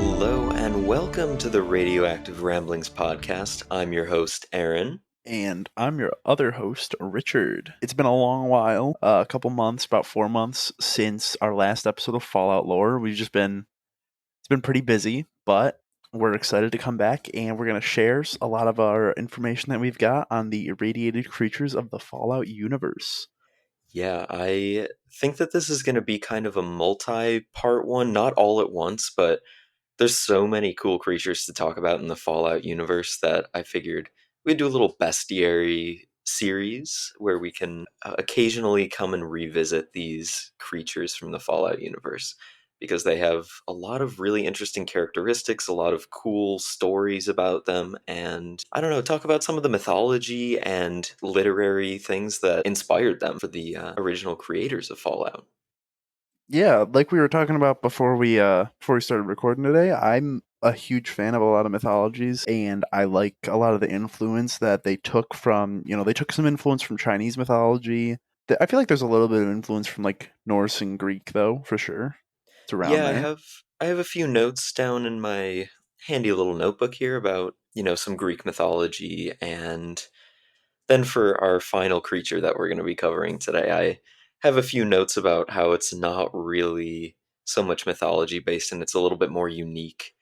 Hello and welcome to the Radioactive Ramblings podcast. I'm your host, Aaron. And I'm your other host, Richard. It's been a long while, a couple months, about 4 months since our last episode of Fallout Lore. It's been pretty busy, but we're excited to come back and we're going to share a lot of our information that we've got on the irradiated creatures of the Fallout universe. Yeah, I think that this is going to be kind of a multi-part one, not all at once, but there's so many cool creatures to talk about in the Fallout universe that I figured we'd do a little Bestiary series where we can occasionally come and revisit these creatures from the Fallout universe because they have a lot of really interesting characteristics, a lot of cool stories about them, and I don't know, talk about some of the mythology and literary things that inspired them for the original creators of Fallout. Yeah, like we were talking about before we started recording today, I'm a huge fan of a lot of mythologies and I like a lot of the influence that they took from, they took some influence from Chinese mythology. I feel like there's a little bit of influence from like Norse and Greek though, for sure. It's around Yeah, I there. have I have a few notes down in my handy little notebook here about, some Greek mythology, and then for our final creature that we're going to be covering today, I have a few notes about how it's not really so much mythology based and it's a little bit more unique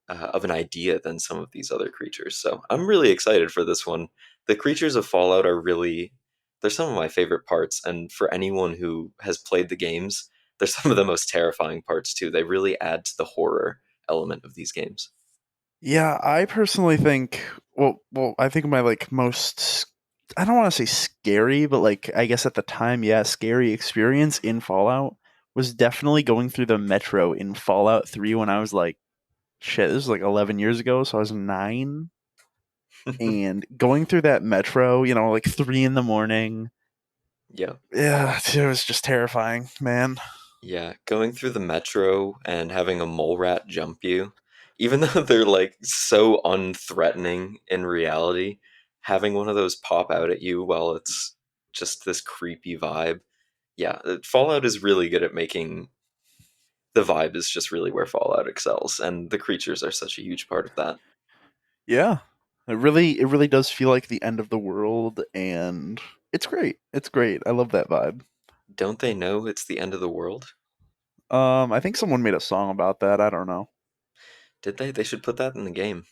of an idea than some of these other creatures. So I'm really excited for this one. The creatures of Fallout are really, they're some of my favorite parts, and for anyone who has played the games, they're some of the most terrifying parts too. They really add to the horror element of these games. Yeah, I personally think I think my like most I don't want to say scary, but like I guess at the time, yeah, scary experience in Fallout was definitely going through the metro in Fallout 3 when I was like shit, this was like 11 years ago, so I was 9 and going through that metro, like 3 in the morning. Yeah. Yeah, it was just terrifying, man. Yeah, going through the metro and having a mole rat jump you, even though they're like so unthreatening in reality, having one of those pop out at you while it's just this creepy vibe. Yeah, Fallout is really good at making the vibe is just really where Fallout excels, and the creatures are such a huge part of that. Yeah. It really does feel like the end of the world and it's great. It's great. I love that vibe. Don't they know it's the end of the world? I think someone made a song about that. I don't know. Did they? They should put that in the game.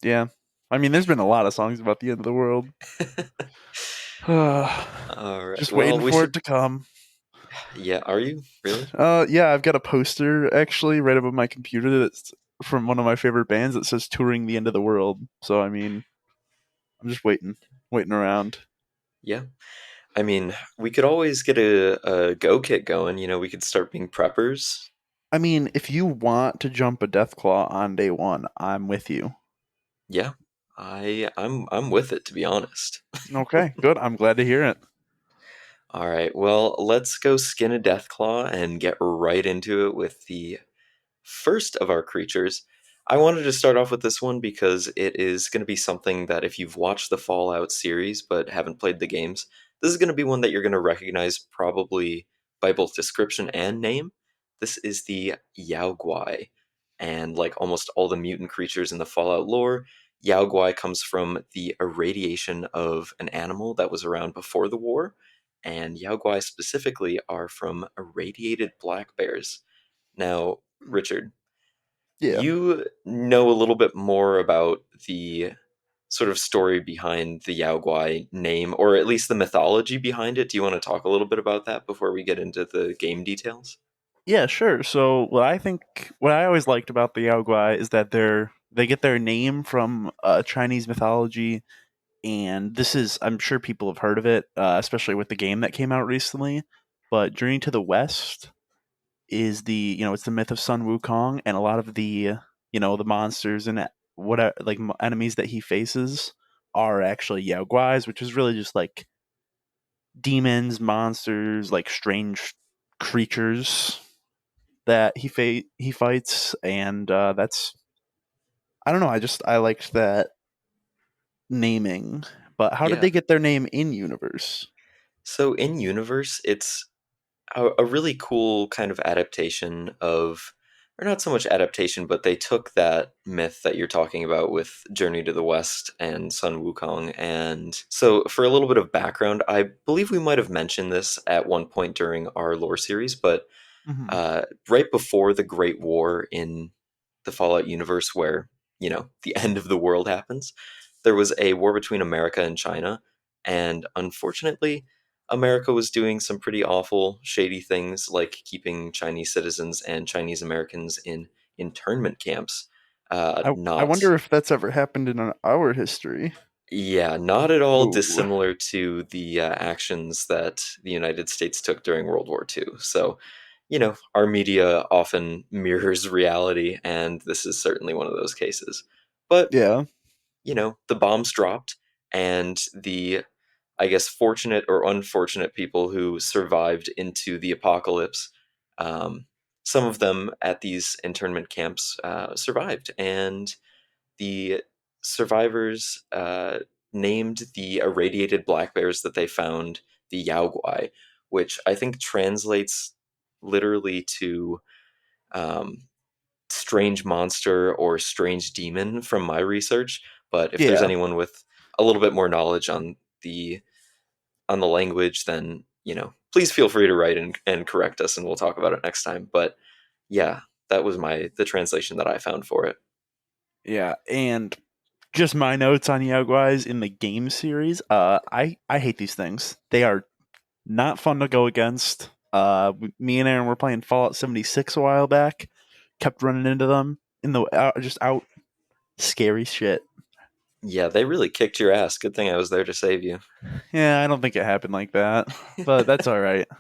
Yeah. I mean, there's been a lot of songs about the end of the world. All right. Just Well, waiting we for should. it to come. Yeah, are you really? Yeah, I've got a poster actually right above my computer that's from one of my favorite bands that says touring the end of the world. So, I mean, I'm just waiting around. Yeah. I mean, we could always get a go kit going. We could start being preppers. I mean, if you want to jump a Deathclaw on day 1, I'm with you. Yeah, I'm with it, to be honest. Okay, good. I'm glad to hear it. All right, well, let's go skin a Deathclaw and get right into it with the first of our creatures. I wanted to start off with this one because it is going to be something that if you've watched the Fallout series but haven't played the games, this is going to be one that you're going to recognize probably by both description and name. This is the Yao Guai. And like almost all the mutant creatures in the Fallout lore, Yao Guai comes from the irradiation of an animal that was around before the war. And Yao Guai specifically are from irradiated black bears. Now, Richard, Yeah. you know a little bit more about the sort of story behind the Yao Guai name, or at least the mythology behind it. Do you want to talk a little bit about that before we get into the game details? Yeah, sure. So what I always liked about the Yao Guai is that they get their name from Chinese mythology, and this is I'm sure people have heard of it, especially with the game that came out recently. But Journey to the West is it's the myth of Sun Wukong, and a lot of the monsters and what like enemies that he faces are actually Yao Guais, which is really just like demons, monsters, like strange creatures that he fights, and that's I don't know. I liked that naming, but how did Yeah. they get their name in universe? So in universe, it's a really cool kind of adaptation of or not so much adaptation, but they took that myth that you're talking about with Journey to the West and Sun Wukong. And so, for a little bit of background, I believe we might have mentioned this at one point during our lore series, but Hmm. right before the Great War in the Fallout universe, where, the end of the world happens, there was a war between America and China. And unfortunately, America was doing some pretty awful, shady things like keeping Chinese citizens and Chinese Americans in internment camps. I Not, wonder if that's ever happened in our history. yeah, not at all Ooh. dissimilar to the actions that the United States took during World War II. So, our media often mirrors reality, and this is certainly one of those cases. But, Yeah. the bombs dropped, and the, I guess, fortunate or unfortunate people who survived into the apocalypse, um, some of them at these internment camps survived. And the survivors named the irradiated black bears that they found the Yao Guai, which I think translates literally to um, strange monster or strange demon from my research. But if there's Yeah. anyone with a little bit more knowledge on the language, then please feel free to write and correct us, and we'll talk about it next time. But yeah, that was the translation that I found for it. Yeah. And just my notes on Yao Guais in the game series. I hate these things. They are not fun to go against. Me and Aaron were playing Fallout 76 a while back. Kept running into them in the just out scary shit. Yeah, they really kicked your ass. Good thing I was there to save you. Yeah, I don't think it happened like that, but that's all right. You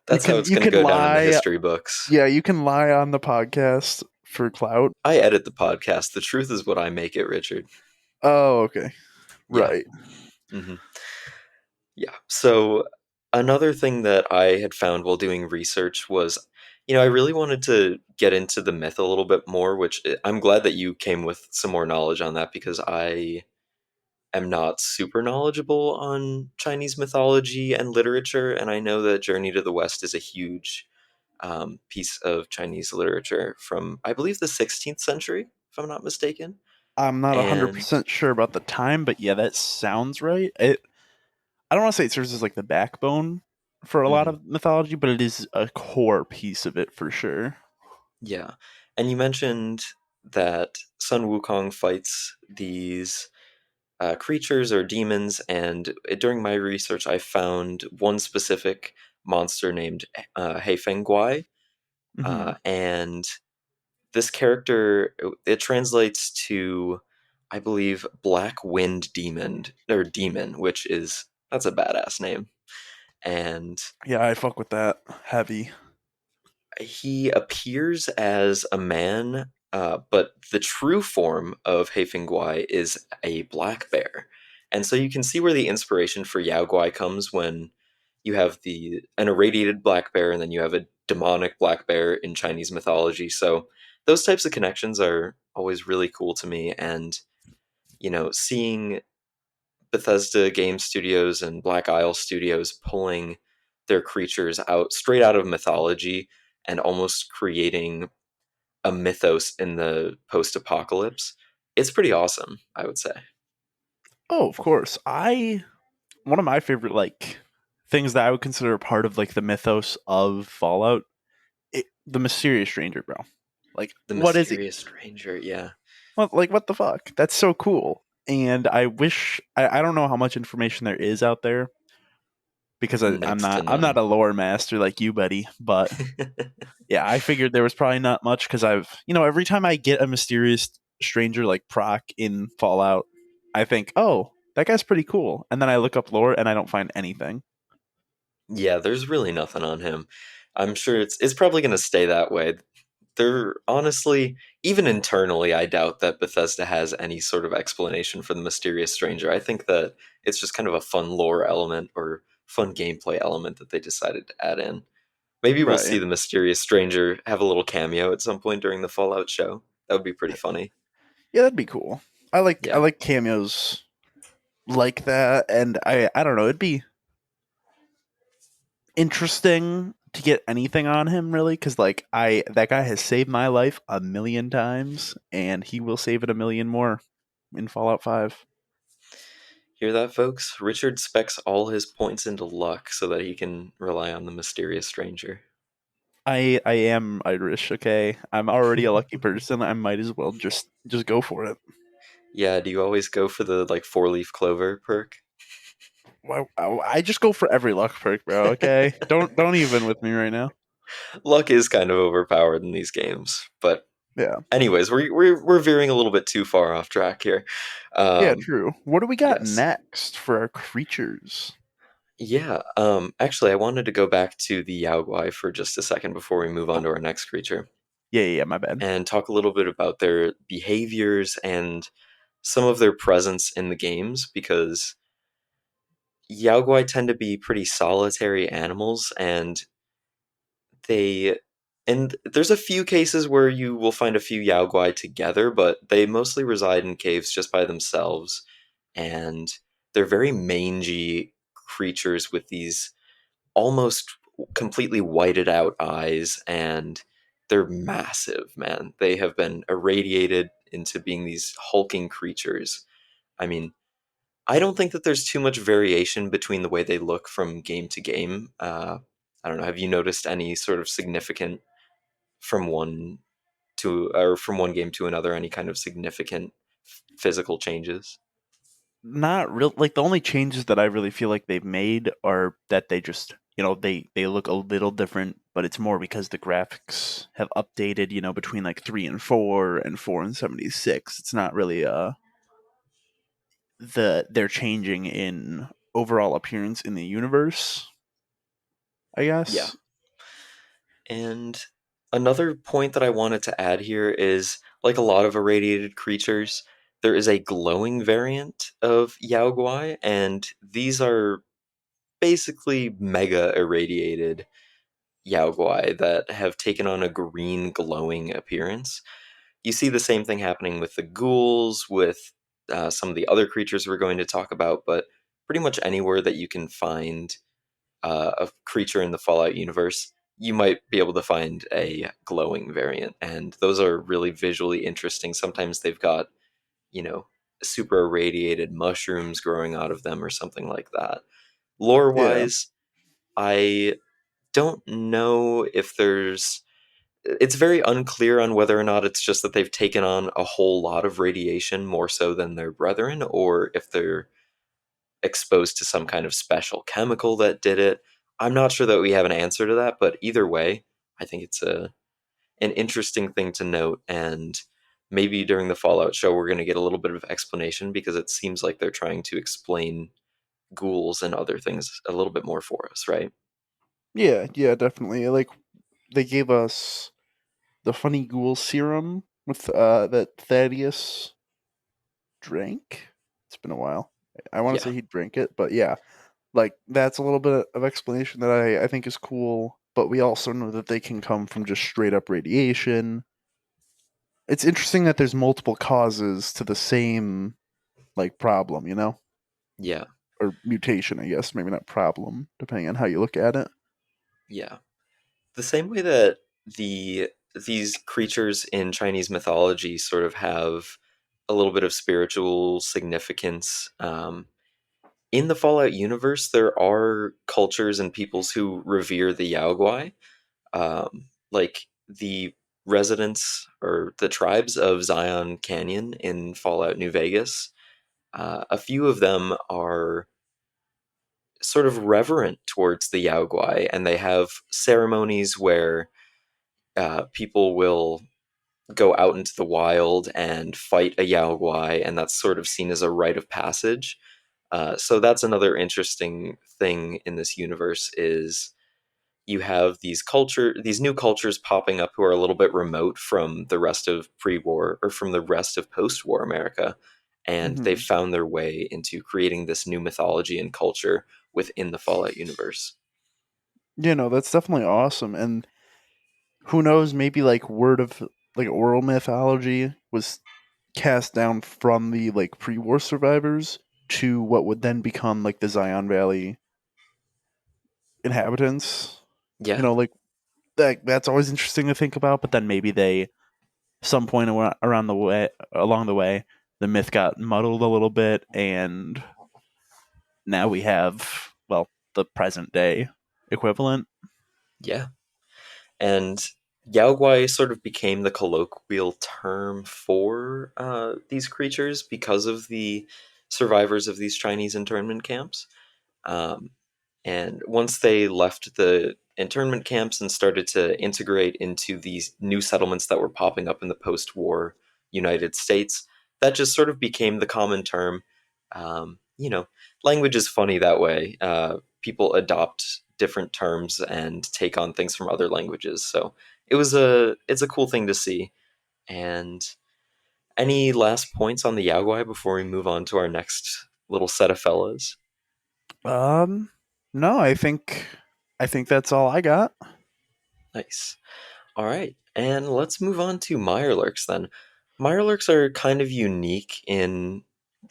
That's how can it's you going to can go down in the lie. history books. Yeah, you can lie on the podcast for clout. I edit the podcast. The truth is what I make it, Richard. Oh, okay. Yeah. Right. hmm Yeah. So another thing that I had found while doing research was, I really wanted to get into the myth a little bit more, which I'm glad that you came with some more knowledge on that because I am not super knowledgeable on Chinese mythology and literature, and I know that Journey to the West is a huge piece of Chinese literature from, I believe, the 16th century, if I'm not mistaken. I'm not And 100% sure about the time, but yeah, that sounds right. I don't want to say it serves as like the backbone for a lot mhm, of mythology, but it is a core piece of it for sure. yeah, and you mentioned that Sun Wukong fights these creatures or demons, and during my research, I found one specific monster named Heifeng Guai, Hmm. and this character, it translates to, I believe, Black Wind Demon or Demon, which is that's a badass name. And Yeah, I fuck with that heavy. he appears as a man, but the true form of Guai is a black bear. And so you can see where the inspiration for Yao Guai comes when you have an irradiated black bear and then you have a demonic black bear in Chinese mythology. So those types of connections are always really cool to me. And, seeing Bethesda Game Studios and Black Isle Studios pulling their creatures out straight out of mythology and almost creating a mythos in the post-apocalypse. It's pretty awesome, I would say. Oh, of course. I One of my favorite like things that I would consider a part of like the mythos of Fallout, the mysterious stranger, bro. Like, The what is he? mysterious stranger, yeah. What the fuck? That's so cool. And I wish I don't know how much information there is out there because Next to I'm not none. a lore master like you, buddy. But yeah, I figured there was probably not much because I've every time I get a mysterious stranger like Proc in Fallout, I think, oh, that guy's pretty cool, and then I look up lore and I don't find anything. Yeah, there's really nothing on him. I'm sure it's probably going to stay that way. They're honestly, even internally, I doubt that Bethesda has any sort of explanation for the mysterious stranger. I think that it's just kind of a fun lore element or fun gameplay element that they decided to add in. Maybe we'll see Right. the mysterious stranger have a little cameo at some point during the Fallout show. That would be pretty funny. Yeah, that'd be cool. I Yeah. like cameos like that, and I don't know. It'd be interesting to get anything on him really, because like I that guy has saved my life a million times, and he will save it a million more in Fallout 5. Hear that, folks? Richard specs all his points into luck so that he can rely on the mysterious stranger. I am Irish, okay? I'm already a lucky person. I might as well just go for it. Yeah, do you always go for the like four-leaf clover perk? I just go for every luck perk, bro. Okay, don't even with me right now. Luck is kind of overpowered in these games, but Yeah, anyways, we're veering a little bit too far off track here. yeah, Um, true. What do we got yes, next for our creatures? yeah. Actually, I wanted to go back to the Yao Guai for just a second before we move on Oh, to our next creature yeah, yeah, yeah, my bad. and talk a little bit about their behaviors and some of their presence in the games because Yao Guai tend to be pretty solitary animals they and there's a few cases where you will find a few Yao Guai together, but they mostly reside in caves just by themselves, and they're very mangy creatures with these almost completely whited out eyes, and they're massive, man. They have been irradiated into being these hulking creatures. I mean, I don't think that there's too much variation between the way they look from game to game. I don't know. Have you noticed any sort of significant from one from one game to another? Any kind of significant physical changes? Not real. Like the only changes that I really feel like they've made are that they just, they look a little different, but it's more because the graphics have updated, between like 3 and 4 and 4 and 76. It's not really they're changing in overall appearance in the universe, I Yeah. guess. And another point that I wanted to add here is like a lot of irradiated creatures, there is a glowing variant of Yao Guai, and these are basically mega irradiated Yao Guai that have taken on a green glowing appearance. You see the same thing happening with the ghouls, with some of the other creatures we're going to talk about, but pretty much anywhere that you can find a creature in the Fallout universe, you might be able to find a glowing variant, and those are really visually interesting. Sometimes they've got, you know, super irradiated mushrooms growing out of them or something like that. Lore Yeah. wise, I don't know if there's it's very unclear on whether or not it's just that they've taken on a whole lot of radiation more so than their brethren, or if they're exposed to some kind of special chemical that did it. I'm not sure that we have an answer to that, but either way, I think it's an interesting thing to note. And maybe during the Fallout show, we're going to get a little bit of explanation because it seems like they're trying to explain ghouls and other things a little bit more for us, right? Yeah, yeah, definitely. Like they gave us the funny ghoul serum with that Thaddeus drank. It's been a while. I want to Yeah, say he drank it, but yeah, like that's a little bit of explanation that I think is cool. But we also know that they can come from just straight up radiation. It's interesting that there's multiple causes to the same like problem, yeah, or mutation, I guess. Maybe not problem, depending on how you look at it. yeah. The same way that these creatures in Chinese mythology sort of have a little bit of spiritual significance. In the Fallout universe, there are cultures and peoples who revere the Yao Guai, like the residents or the tribes of Zion Canyon in Fallout New Vegas. A few of them are sort of reverent towards the Yao Guai, and they have ceremonies where people will go out into the wild and fight a Yao Guai, and that's sort of seen as a rite of passage. So that's another interesting thing in this universe is you have these new cultures popping up who are a little bit remote from the rest of pre-war or from the rest of post-war America, and they've Hmm. found their way into creating this new mythology and culture within the Fallout universe. That's definitely awesome. And who knows, maybe like word of like oral mythology was cast down from the like pre-war survivors to what would then become like the Zion Valley inhabitants. You Yeah, know, like that's always interesting to think about. But then maybe they some point around the way along the way, the myth got muddled a little bit, and now we have the present day equivalent. yeah. And Yao Guai sort of became the colloquial term for these creatures because of the survivors of these Chinese internment camps. Um, and once they left the internment camps and started to integrate into these new settlements that were popping up in the post war United States, that just sort of became the common term. You know, language is funny that way. People adopt different terms and take on things from other languages. So it's a cool thing to see. And any last points on the Yaogwai before we move on to our next little set of fellas? Um, no, I think that's all I got. Nice. All right, and let's move on to Mirelurks then. Mirelurks are kind of unique in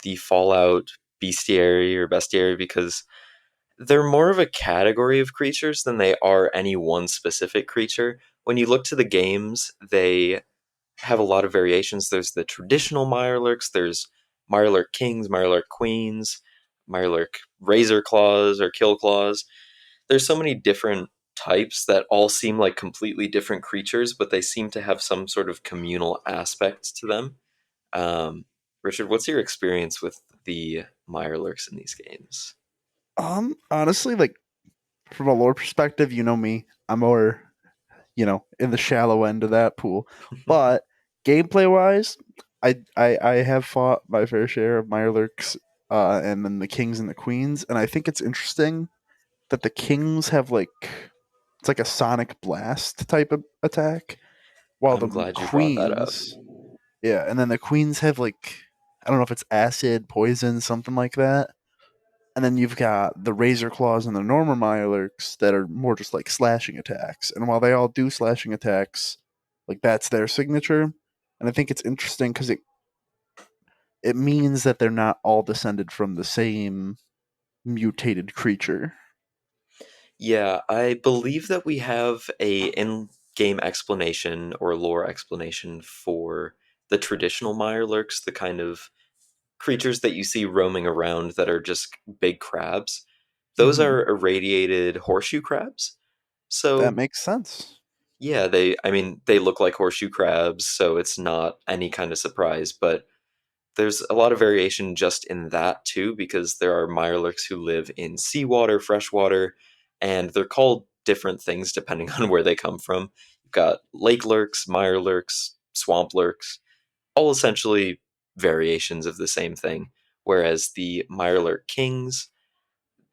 the Fallout bestiary or bestiary because they're more of a category of creatures than they are any one specific creature. When you look to the games, they have a lot of variations. There's the traditional Mirelurks, there's Mirelurk Kings, Mirelurk Queens, Mirelurk Razor Claws or Kill Claws. There's so many different types that all seem like completely different creatures, but they seem to have some sort of communal aspect to them. Um, Richard, what's your experience with the Mirelurks in these games? Honestly, like from a lore perspective, you know me, I'm more in the shallow end of that pool. But gameplay wise, I have fought my fair share of Mirelurks, and then the kings and the queens, and I think it's interesting that the kings have it's like a sonic blast type of attack, while I'm the glad you brought that up. queens, yeah, and then the queens have I don't know if it's acid, poison, something like that. And then you've got the razor claws and the normal Mirelurks that are more just like slashing attacks. And while they all do slashing attacks, like that's their signature. And I think it's interesting because it means that they're not all descended from the same mutated creature. Yeah, I believe that we have a in-game explanation or lore explanation for the traditional Mirelurks, the kind of creatures that you see roaming around that are just big crabs. Those Hmm. are irradiated horseshoe crabs. That So, makes sense. yeah, I mean, they look like horseshoe crabs, so it's not any kind of surprise, but there's a lot of variation just in that too, because there are Mirelurks who live in seawater, freshwater, and they're called different things depending on where they come from. You've got lake lurks, Mirelurks, swamp lurks, all essentially variations of the same thing. Whereas the Mirelurk kings,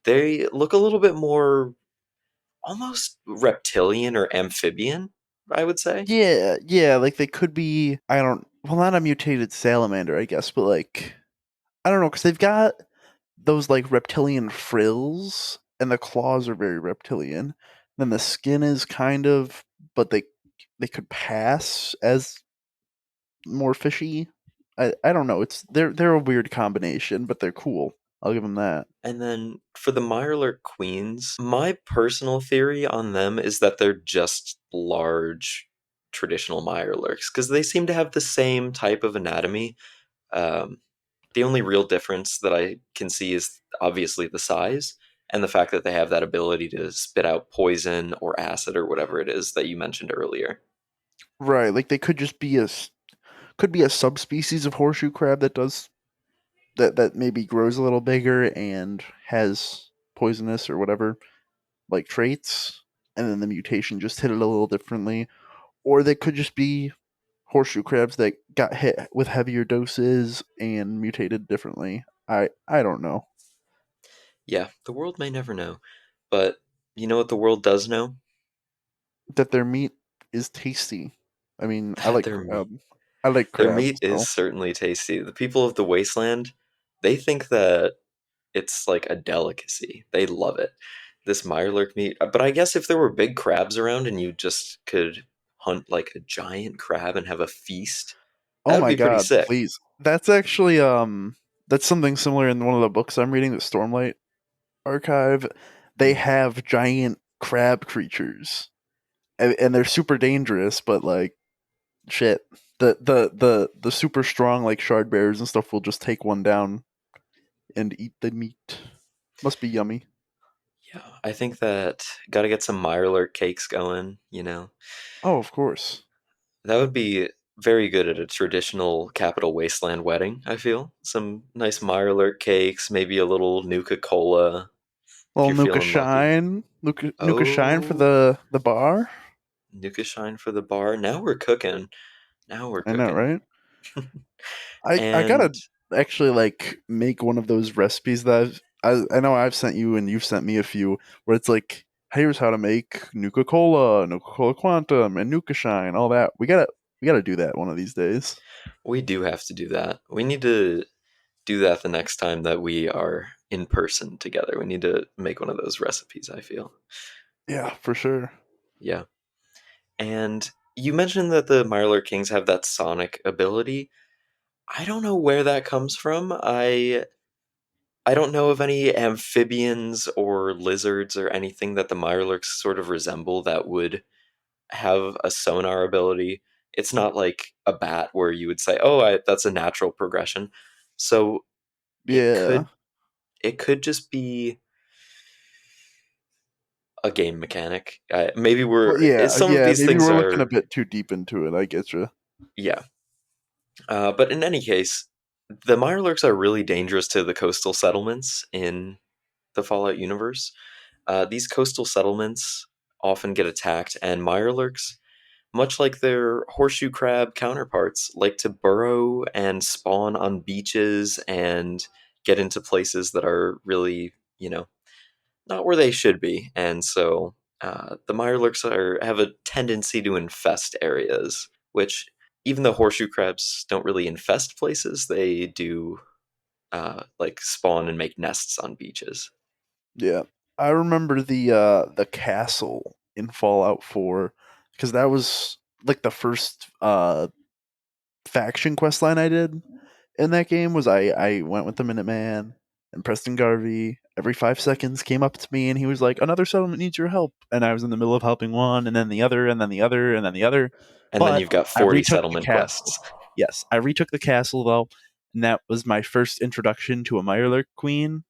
they look a little bit more almost reptilian or amphibian, I would say. Yeah, yeah, like they could be, I don't, well, not a mutated salamander, I guess, but I don't know, because they've got those like reptilian frills, and the claws are very reptilian. Then the skin is kind of, but they could pass as more fishy. I don't know. They're a weird combination, but they're cool. I'll give them that. And then for the Mirelurk queens, my personal theory on them is that they're just large traditional Mirelurks because they seem to have the same type of anatomy. Um, the only real difference that I can see is obviously the size and the fact that they have that ability to spit out poison or acid or whatever it is that you mentioned earlier. Right, like they could just be could be a subspecies of horseshoe crab that does that maybe grows a little bigger and has poisonous or whatever like traits, and then the mutation just hit it a little differently. Or they could just be horseshoe crabs that got hit with heavier doses and mutated differently. I don't know. Yeah, the world may never know. But you know what the world does know? That their meat is tasty. I mean, That their meat I like Their crab, meat is so certainly tasty. The people of the wasteland, they think that it's like a delicacy. They love it. This Mirelurk meat. But I guess if there were big crabs around and you just could hunt like a giant crab and have a feast, oh that would my be pretty god, sick. please. That's actually that's something similar in one of the books I'm reading, the Stormlight Archive. They Mm. have giant crab creatures, and they're super dangerous. But like shit, the super strong like shard bears and stuff will just take one down and eat the meat. Must be yummy. Yeah, I think that got to get some Mirelurk cakes going, you know. Oh, of course. That would be very good at a traditional Capital Wasteland wedding, I feel. Some nice Mirelurk cakes, maybe a little Nuka Cola if Little you're Nuka feeling lucky. Shine, Nuka Shine for Oh, the bar. Nuka Shine for the bar. Now we're cooking. Now we're I know, cooking. right? I And gotta actually like make one of those recipes that I know I've sent you and you've sent me a few where it's like here's how to make Nuka Cola Quantum, and Nuka Shine, all that. We gotta do that one of these days. we do have to do that. We need to do that the next time that we are in person together. We need to make one of those recipes, I feel. Yeah, for sure. Yeah. And you mentioned that the Mirelurk Kings have that sonic ability. I don't know where that comes from. I don't know of any amphibians or lizards or anything that the Mirelurks sort of resemble that would have a sonar ability. It's not like a bat where you would say, "Oh, that's a natural progression." So it Yeah. could it could just be a game mechanic. Maybe Well, yeah, some of yeah. these Maybe things we're looking a are, bit too deep into it. I get you. yeah. But in any case, the Mirelurks are really dangerous to the coastal settlements in the Fallout universe. These coastal settlements often get attacked, and Mirelurks, much like their horseshoe crab counterparts, like to burrow and spawn on beaches and get into places that are really, not where they should be. And so the Mirelurks have a tendency to infest areas, which even though horseshoe crabs don't really infest places, they do like spawn and make nests on beaches. Yeah, I remember the castle in Fallout 4 because that was like the first faction quest line I did in that game was I went with the Minuteman and Preston Garvey every 5 seconds came up to me and he was like, another settlement needs your help, and I was in the middle of helping one and then the other and then the other and then the other. And then But you've got I 40 retook the settlement castle. quests. Yes, I retook the castle though, and that was my first introduction to a Mirelurk queen,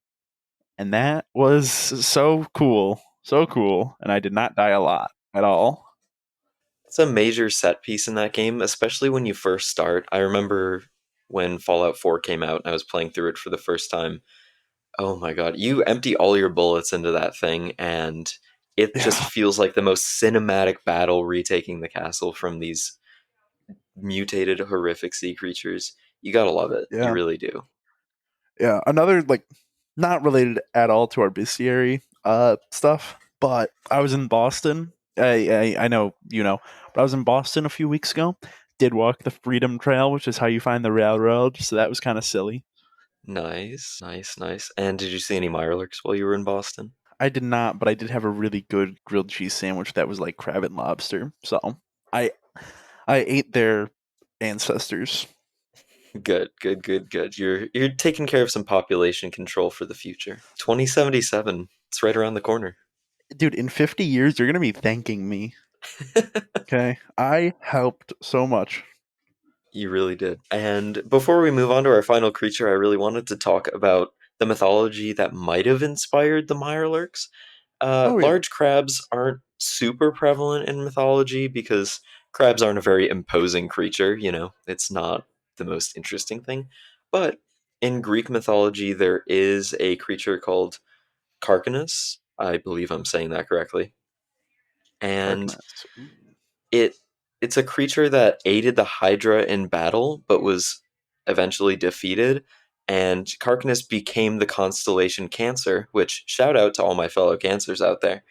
and that was so cool, and I did not die a lot at all. It's a major set piece in that game, especially when you first start. I remember when Fallout 4 came out and I was playing through it for the first time. Oh my god, you empty all your bullets into that thing, and it just Yeah, feels like the most cinematic battle retaking the castle from these mutated, horrific sea creatures. You gotta love it. You yeah. really do. Yeah, another like not related at all to our bestiary stuff, but I was in Boston. I know you know, but I was in Boston a few weeks ago. Did walk the Freedom Trail, which is how you find the railroad. So that was kind of silly. Nice, nice, nice. And did you see any Mirelurks while you were in Boston? I did not, but I did have a really good grilled cheese sandwich that was like crab and lobster. So I I ate their ancestors. Good, good, good, good. You're taking care of some population control for the future. 2077. It's right around the corner. Dude, in 50 years, you're going to be thanking me. Okay. I helped so much. You really did. And before we move on to our final creature, I really wanted to talk about the mythology that might have inspired the Mirelurks. Oh, yeah. Large crabs aren't super prevalent in mythology because crabs aren't a very imposing creature, it's not the most interesting thing. But in Greek mythology, there is a creature called Carcanus. I believe I'm saying that correctly. And Darkness. Ooh. it it's a creature that aided the Hydra in battle, but was eventually defeated. And Carcanus became the constellation Cancer, which shout out to all my fellow Cancers out there.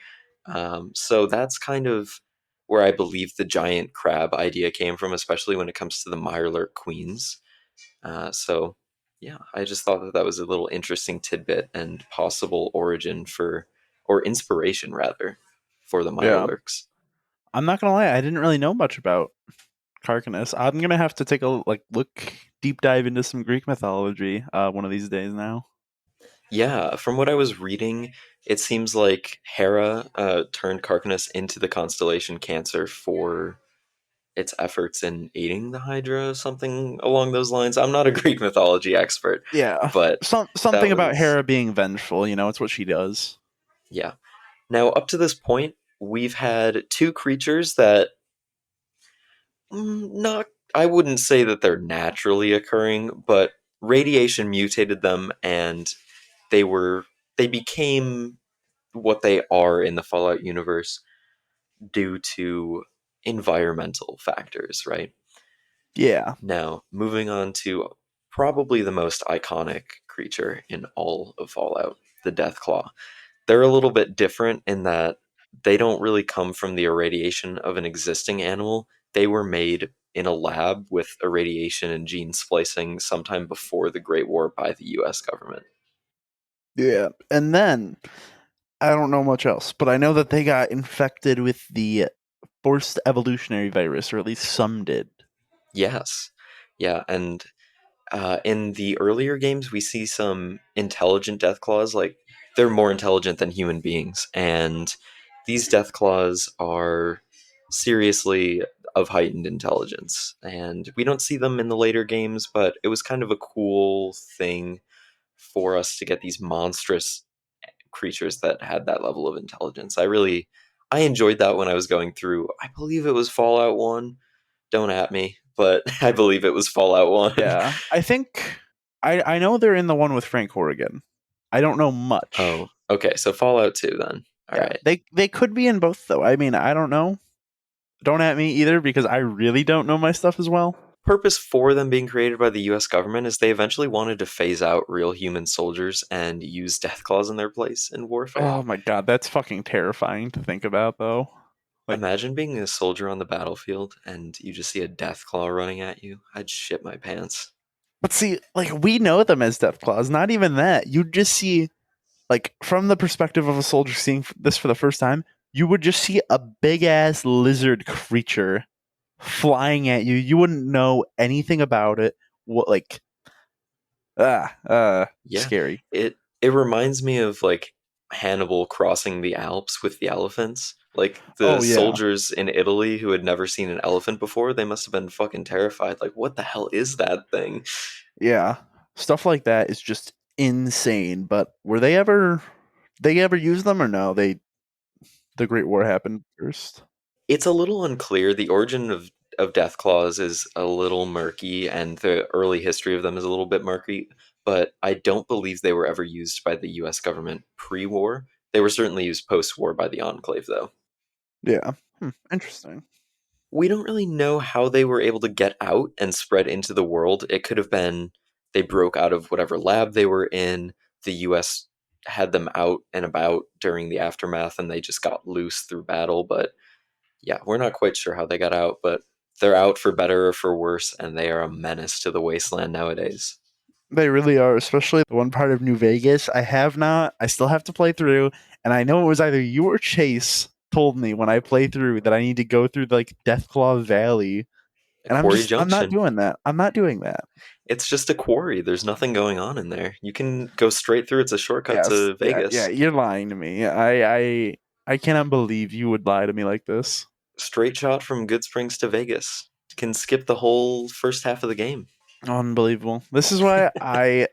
So that's kind of where I believe the giant crab idea came from, especially when it comes to the Mirelurk queens. So, yeah, I just thought that that was a little interesting tidbit and possible origin or inspiration rather, for the Yeah. Mirelurks. I'm not gonna lie, I didn't really know much about Carcanus. I'm gonna have to take a like look deep dive into some Greek mythology one of these days now. Yeah, from what I was reading, it seems like Hera turned Carcanus into the constellation Cancer for its efforts in aiding the Hydra, something along those lines. I'm not a Greek mythology expert, Yeah, but that something about was, Hera being vengeful. You know, it's what she does. yeah. Now, up to this point, we've had two creatures that not, I wouldn't say that they're naturally occurring, but radiation mutated them and they were, they became what they are in the Fallout universe due to environmental factors, right? Yeah, Now, moving on to probably the most iconic creature in all of Fallout, the Deathclaw. They're a little bit different in that they don't really come from the irradiation of an existing animal. They were made in a lab with irradiation and gene splicing sometime before the Great War by the US government. yeah. And then I don't know much else, but I know that they got infected with the forced evolutionary virus, or at least some did. Yes. Yeah, and in the earlier games, we see some intelligent Deathclaws. Like they're more intelligent than human beings, and these Deathclaws are seriously of heightened intelligence. And we don't see them in the later games, but it was kind of a cool thing for us to get these monstrous creatures that had that level of intelligence. I enjoyed that when I was going through. I believe it was Fallout One. Don't at me, but I believe it was Fallout One. Yeah, I think I know they're in the one with Frank Horrigan. I don't know much. Oh, okay. So Fallout 2 then. All Yeah, right. they could be in both though. I mean, I don't know. Don't at me either because I really don't know my stuff as well. Purpose for them being created by the US government is they eventually wanted to phase out real human soldiers and use Deathclaws in their place in warfare. Oh my god, that's fucking terrifying to think about though. Like, Imagine being a soldier on the battlefield and you just see a Deathclaw running at you. I'd shit my pants. but see, like we know them as death claws. Not even that. You just see like from the perspective of a soldier seeing this for the first time, you would just see a big ass lizard creature flying at you. You wouldn't know anything about it. What like Yeah. scary. It reminds me of like Hannibal crossing the Alps with the elephants. Like the Oh yeah. soldiers in Italy who had never seen an elephant before, they must have been fucking terrified. Like, what the hell is that thing? Yeah. Stuff like that is just insane. But were they ever use them or no? They the Great War happened first. It's a little unclear. The origin of Deathclaws is a little murky, and the early history of them is a little bit murky. But I don't believe they were ever used by the U.S. government pre-war. They were certainly used post-war by the Enclave, though. Yeah. Interesting. We don't really know how they were able to get out and spread into the world. It could have been they broke out of whatever lab they were in. The US had them out and about during the aftermath and they just got loose through battle. But yeah, we're not quite sure how they got out, but they're out for better or for worse, and they are a menace to the wasteland nowadays. They really are, especially the one part of New Vegas. I have not. I still have to play through, and I know it was either you or Chase told me when I play through that I need to go through like Deathclaw Valley, and Quarry I'm not Junction. doing that. I'm not doing that. It's just a quarry. There's nothing going on in there. You can go straight through. It's a shortcut Yes, to yeah. Vegas. You're lying to me. I cannot believe you would lie to me like this. Straight shot from Good Springs to Vegas. Can skip the whole first half of the game. Unbelievable. This is why I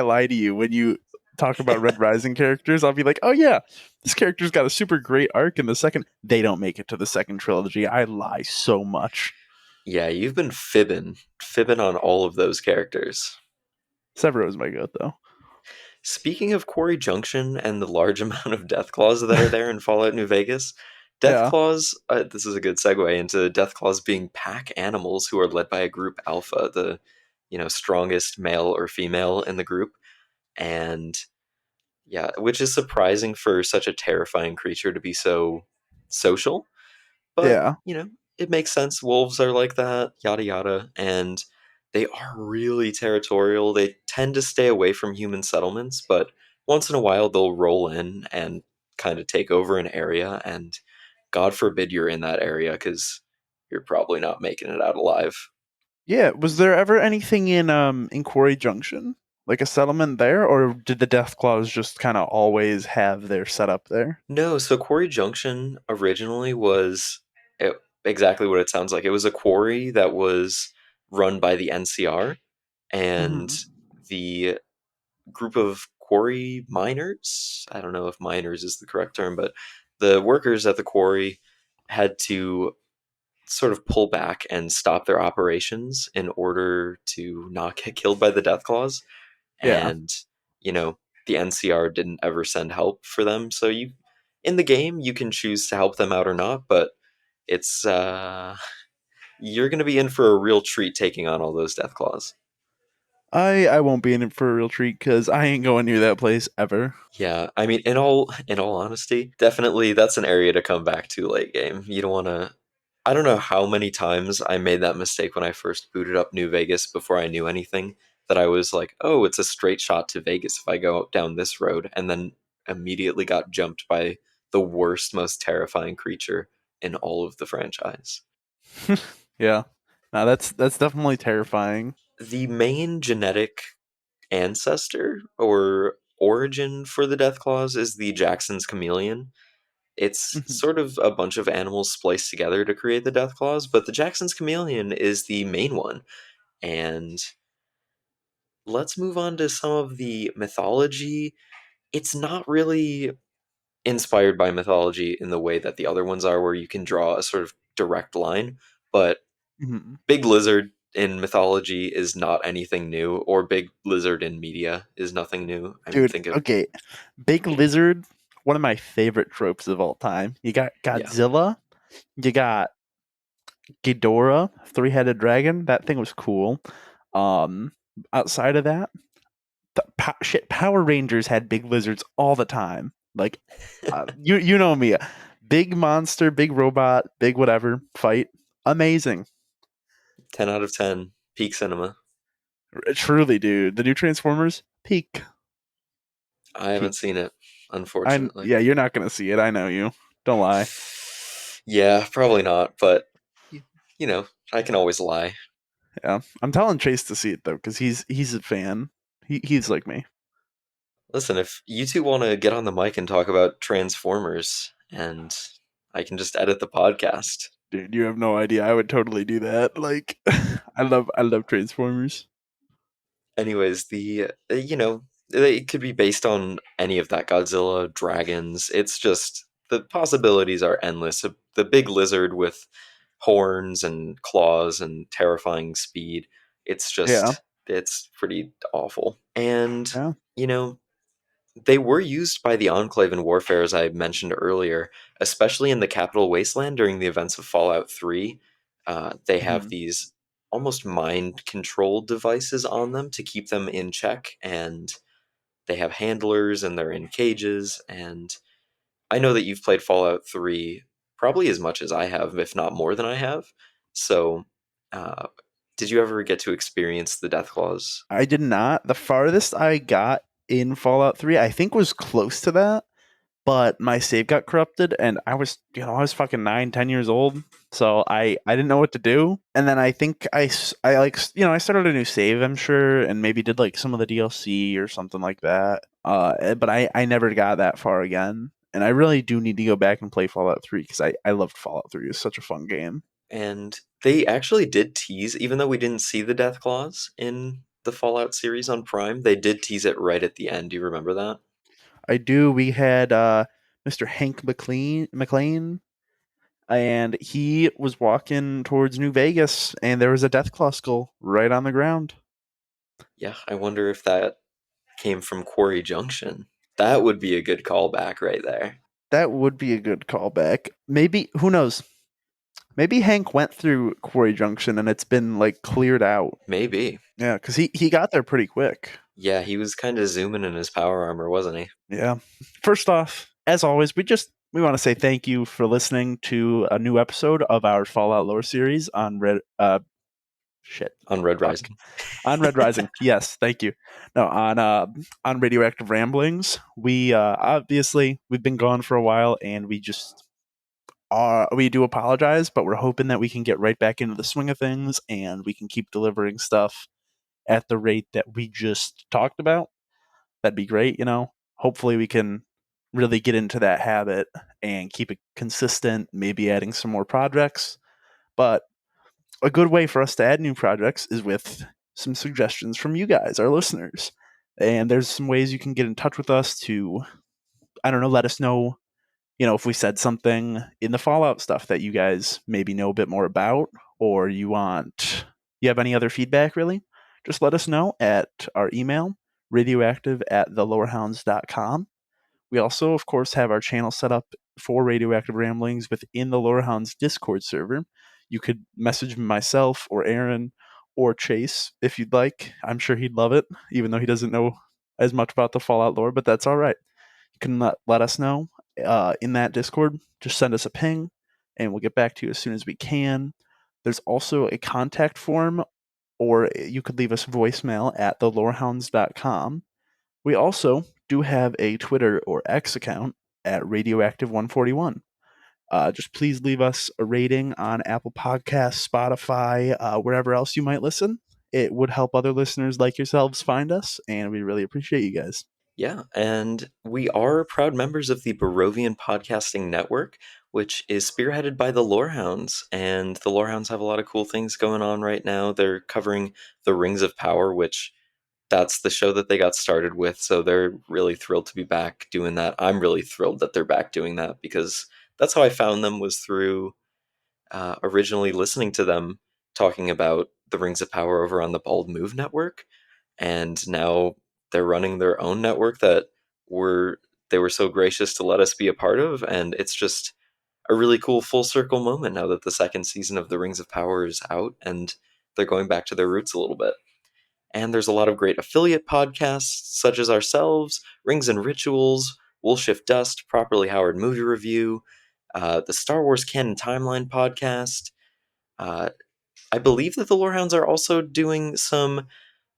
lie to you when you talk about Red Rising characters. I'll be like, "Oh yeah, this character's got a super great arc in the second." They don't make it to the second trilogy. I lie so much. Yeah, you've been fibbing on all of those characters. Severo is my goat though. Speaking of Quarry Junction and the large amount of Deathclaws that are there in Fallout New Vegas, Yeah, Deathclaws, this is a good segue into Deathclaws being pack animals who are led by a group alpha, the strongest male or female in the group, and yeah, which is surprising for such a terrifying creature to be so social. But, yeah, it makes sense. Wolves are like that, yada yada. And they are really territorial. They tend to stay away from human settlements, but once in a while they'll roll in and kind of take over an area. And God forbid you're in that area because you're probably not making it out alive. yeah. Was there ever anything in Quarry Junction? like a settlement there, or did the Deathclaws just kind of always have their setup there? No, so Quarry Junction originally was it, exactly what it sounds like. It was a quarry that was run by the NCR, and Hmm. the group of quarry miners, I don't know if miners is the correct term, but the workers at the quarry had to sort of pull back and stop their operations in order to not get killed by the Deathclaws. Yeah. And you know the NCR didn't ever send help for them, so you in the game you can choose to help them out or not, but it's you're going to be in for a real treat taking on all those Deathclaws. I won't be in it for a real treat because I ain't going near that place ever. Yeah, I mean, in all honesty, definitely that's an area to come back to late game. You don't want to. I don't know how many times I made that mistake when I first booted up New Vegas before I knew anything. That I was like, oh, it's a straight shot to Vegas if I go down this road, and then immediately got jumped by the worst, most terrifying creature in all of the franchise. Yeah. Now that's definitely terrifying. The main genetic ancestor or origin for the Deathclaws is the Jackson's chameleon. It's Mhm. sort of a bunch of animals spliced together to create the Deathclaws, but the Jackson's chameleon is the main one. And let's move on to some of the mythology. It's not really inspired by mythology in the way that the other ones are, where you can draw a sort of direct line, but Mhm. Big Lizard in mythology is not anything new, or Big Lizard in media is nothing new. I mean, Dude, think of, okay. Big Lizard, one of my favorite tropes of all time. You got yeah, Godzilla, you got Ghidorah, three-headed dragon. That thing was cool. Um, Outside of that, Power Rangers had big lizards all the time. Like, you know me, big monster, big robot, big whatever fight, amazing. 10 out of 10, peak cinema. Truly, dude. The new Transformers, peak, I haven't peak. seen it, I unfortunately. Yeah, you're not gonna see it. I know you. Don't lie. Yeah, probably not, but you know, I can always lie. Yeah, I'm telling Chase to see it though, because he's a fan. He's like me, Listen, if you two want to get on the mic and talk about Transformers, and I can just edit the podcast. dude. You have no idea. I would totally do that. Like, I love Transformers. Anyways, it could be based on any of that Godzilla, dragons. It's just the possibilities are endless. The big lizard with horns and claws and terrifying speed. It's Yeah, just it's pretty awful. And yeah. you know, they were used by the Enclave in warfare, as I mentioned earlier, especially in the Capital Wasteland during the events of Fallout 3. They have Hmm. these almost mind control devices on them to keep them in check, and they have handlers and they're in cages. And I know that you've played Fallout 3 probably as much as I have, if not more than I have. So, uh, did you ever get to experience the Deathclaws? I did not. The farthest I got in Fallout 3, I think, was close to that, but my save got corrupted, and I was fucking 9, 10 years old, so I didn't know what to do. And then I think I like I started a new save, I'm sure, and maybe did like some of the DLC or something like that. But I never got that far again, and I really do need to go back and play Fallout 3 because I loved Fallout 3. It's such a fun game. And they actually did tease, even though we didn't see the Deathclaws in the Fallout series on Prime, they did tease it right at the end. Do you remember that? I do. We had Mr. Hank McLean, and he was walking towards New Vegas, and there was a Deathclaw skull right on the ground. Yeah, I wonder if that came from Quarry Junction. That would be a good callback right there. That would be a good callback. Maybe, who knows? Maybe Hank went through Quarry Junction and it's been like cleared out. Maybe. Yeah, because he got there pretty quick. Yeah, he was kind of zooming in his power armor, wasn't he? Yeah. First off, as always, we want to say thank you for listening to a new episode of our Fallout lore series on Red. Shit. On Red Fuck. Rising. On Red Rising. Yes, thank you. No, on Radioactive Ramblings. We obviously we've been gone for a while, and we do apologize, but we're hoping that we can get right back into the swing of things and we can keep delivering stuff at the rate that we just talked about, that'd be great. Hopefully we can really get into that habit and keep it consistent, maybe adding some more projects. But a good way for us to add new projects is with some suggestions from you guys, our listeners. And there's some ways you can get in touch with us to, I don't know, let us know, if we said something in the Fallout stuff that you guys maybe know a bit more about, or you have any other feedback, really, just let us know at our email, radioactive@thelowerhounds.com. We also, of course, have our channel set up for Radioactive Ramblings within the Lorehounds Discord server. You could message myself or Aaron or Chase if you'd like. I'm sure he'd love it, even though he doesn't know as much about the Fallout lore, but that's all right. You can let us know in that Discord. Just send us a ping, and we'll get back to you as soon as we can. There's also a contact form, or you could leave us voicemail at thelorehounds.com. We also do have a Twitter or X account at Radioactive141. Just please leave us a rating on Apple Podcasts, Spotify, wherever else you might listen. It would help other listeners like yourselves find us, and we really appreciate you guys. Yeah, and we are proud members of the Barovian Podcasting Network, which is spearheaded by the Lorehounds. And the Lorehounds have a lot of cool things going on right now. They're covering the Rings of Power, which that's the show that they got started with. So they're really thrilled to be back doing that. I'm really thrilled that they're back doing that because that's how I found them, was through originally listening to them talking about the Rings of Power over on the Bald Move Network, and now they're running their own network that were they were so gracious to let us be a part of, and it's just a really cool full circle moment now that the second season of the Rings of Power is out and they're going back to their roots a little bit. And there's a lot of great affiliate podcasts such as ourselves, Rings and Rituals, We'll Shift Dust, Properly Howard Movie Review, the Star Wars Canon Timeline podcast. Uh, I believe that the Lorehounds are also doing some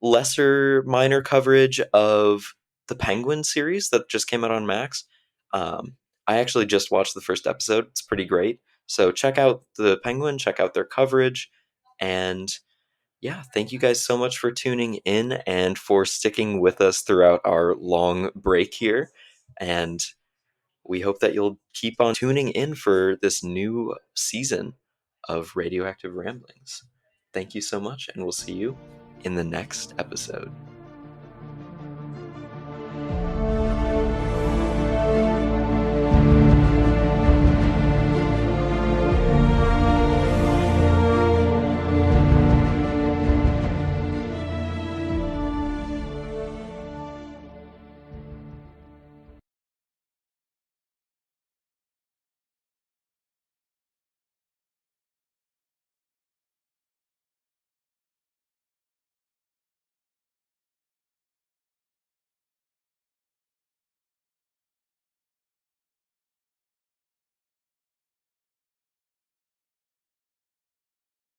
lesser minor coverage of the Penguin series that just came out on Max. I actually just watched the first episode. It's pretty great. So check out the Penguin, check out their coverage, and yeah, thank you guys so much for tuning in and for sticking with us throughout our long break here. And we hope that you'll keep on tuning in for this new season of Radioactive Ramblings. Thank you so much, and we'll see you in the next episode.